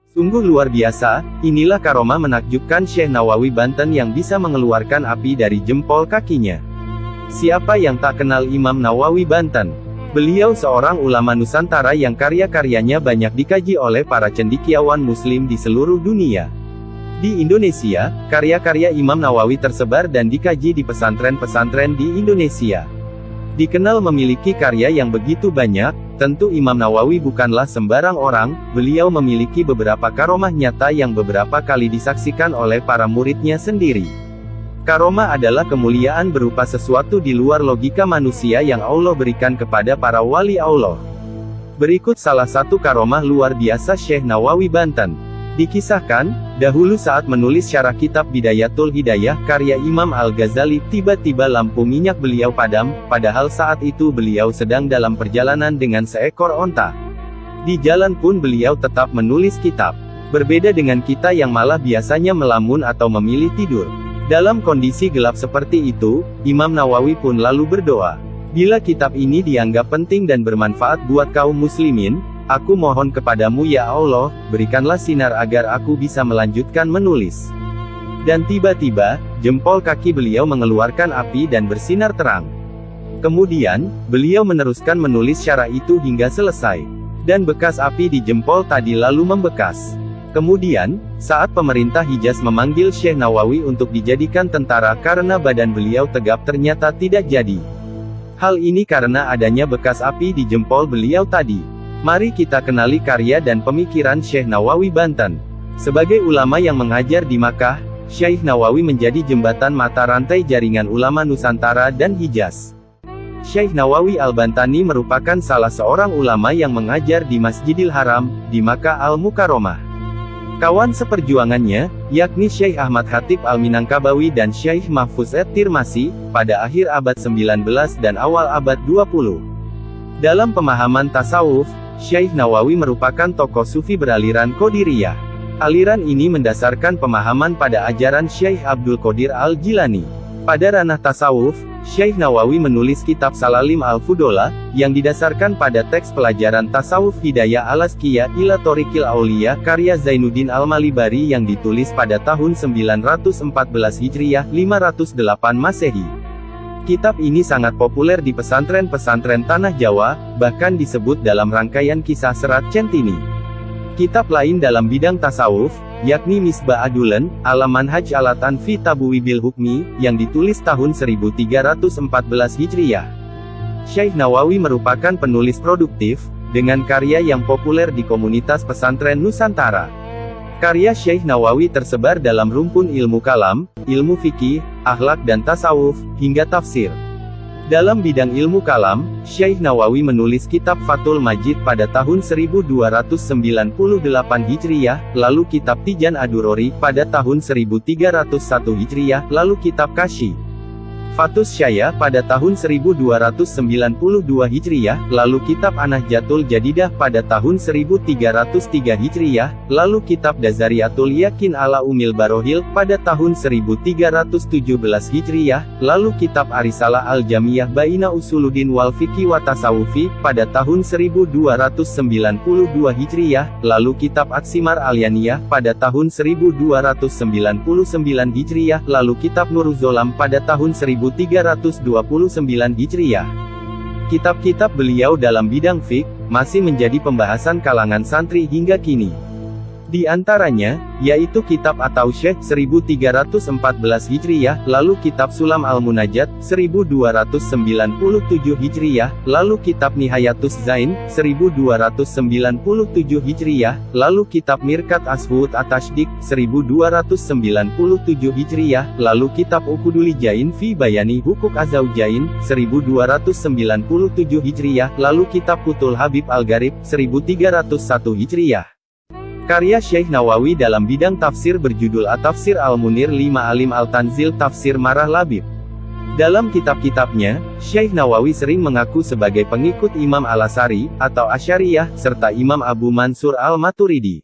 Sungguh luar biasa, inilah karomah menakjubkan Syekh Nawawi Banten yang bisa mengeluarkan api dari jempol kakinya. Siapa yang tak kenal Imam Nawawi Banten? Beliau seorang ulama Nusantara yang karya-karyanya banyak dikaji oleh para cendekiawan muslim di seluruh dunia. Di Indonesia, karya-karya Imam Nawawi tersebar dan dikaji di pesantren-pesantren di Indonesia. Dikenal memiliki karya yang begitu banyak, tentu Imam Nawawi bukanlah sembarang orang, beliau memiliki beberapa karomah nyata yang beberapa kali disaksikan oleh para muridnya sendiri. Karomah adalah kemuliaan berupa sesuatu di luar logika manusia yang Allah berikan kepada para wali Allah. Berikut salah satu karomah luar biasa Syekh Nawawi Banten. Dikisahkan, dahulu saat menulis syarah kitab Bidayatul Hidayah karya Imam Al-Ghazali, tiba-tiba lampu minyak beliau padam, padahal saat itu beliau sedang dalam perjalanan dengan seekor onta. Di jalan pun beliau tetap menulis kitab. Berbeda dengan kita yang malah biasanya melamun atau memilih tidur. Dalam kondisi gelap seperti itu, Imam Nawawi pun lalu berdoa. Bila kitab ini dianggap penting dan bermanfaat buat kaum muslimin, aku mohon kepadamu ya Allah, berikanlah sinar agar aku bisa melanjutkan menulis. Dan tiba-tiba, jempol kaki beliau mengeluarkan api dan bersinar terang. Kemudian, beliau meneruskan menulis syarah itu hingga selesai. Dan bekas api di jempol tadi lalu membekas. Kemudian, saat pemerintah Hijaz memanggil Syekh Nawawi untuk dijadikan tentara karena badan beliau tegap ternyata tidak jadi. Hal ini karena adanya bekas api di jempol beliau tadi. Mari kita kenali karya dan pemikiran Syekh Nawawi Banten. Sebagai ulama yang mengajar di Makkah, Syekh Nawawi menjadi jembatan mata rantai jaringan ulama Nusantara dan Hijaz. Syekh Nawawi Al-Bantani merupakan salah seorang ulama yang mengajar di Masjidil Haram, di Makkah Al-Mukarramah. Kawan seperjuangannya, yakni Syekh Ahmad Khatib Al-Minangkabawi dan Syekh Mahfuz At-Tirmasi, pada akhir abad 19 dan awal abad 20. Dalam pemahaman tasawuf, Syekh Nawawi merupakan tokoh sufi beraliran Qadiriyah. Aliran ini mendasarkan pemahaman pada ajaran Syekh Abdul Qadir Al-Jilani. Pada ranah tasawuf, Syekh Nawawi menulis kitab Salalim Al-Fudola, yang didasarkan pada teks pelajaran tasawuf Hidayah Al-Azkiyah ila Thoriqil Auliya karya Zainuddin Al-Malibari yang ditulis pada tahun 914 Hijriah, 508 Masehi. Kitab ini sangat populer di pesantren-pesantren tanah Jawa, bahkan disebut dalam rangkaian kisah serat Centini. Kitab lain dalam bidang tasawuf, yakni Misbah Adulen, ala Manhaj Alatan fi Tabwibil Hukmi, yang ditulis tahun 1314 Hijriah. Syekh Nawawi merupakan penulis produktif, dengan karya yang populer di komunitas pesantren Nusantara. Karya Syekh Nawawi tersebar dalam rumpun ilmu kalam, ilmu fikih, akhlak dan tasawuf, hingga tafsir. Dalam bidang ilmu kalam, Syekh Nawawi menulis kitab Fathul Majid pada tahun 1298 Hijriah, lalu kitab Tijan Adurori pada tahun 1301 Hijriah, lalu kitab Kashi Fathus Syaya pada tahun 1292 Hijriah, lalu kitab An-Nahjatul Jadidah pada tahun 1303 Hijriah, lalu kitab Dazariatul Yakin ala Umil Barohil pada tahun 1317 Hijriah, lalu kitab Arisalah Al-Jamiyah Baina Usuluddin wal Fiqhi wa Tasawufi pada tahun 1292 Hijriah, lalu kitab Atsimar Al-Yaniyah pada tahun 1299 Hijriah, lalu kitab Nuruzolam pada tahun 1329 Hijriah. Kitab-kitab beliau dalam bidang fiqh, masih menjadi pembahasan kalangan santri hingga kini. Di antaranya, yaitu kitab At-Tausyih 1314 Hijriah, lalu kitab Sulam Al-Munajat 1297 Hijriah, lalu kitab Nihayatus Zain 1297 Hijriah, lalu kitab Mirkat Ashhud At-Tashdik 1297 Hijriah, lalu kitab Ukuduli Jain fi Bayani Hukuk Azaujain 1297 Hijriah, lalu kitab Kutul Habib Al-Gharib 1301 Hijriah. Karya Syekh Nawawi dalam bidang tafsir berjudul At-Tafsir Al-Munir Lima Alim Al-Tanzil Tafsir Marah Labib. Dalam kitab-kitabnya, Syekh Nawawi sering mengaku sebagai pengikut Imam Al-Asy'ari, atau Asy'ariyah, serta Imam Abu Mansur Al-Maturidi.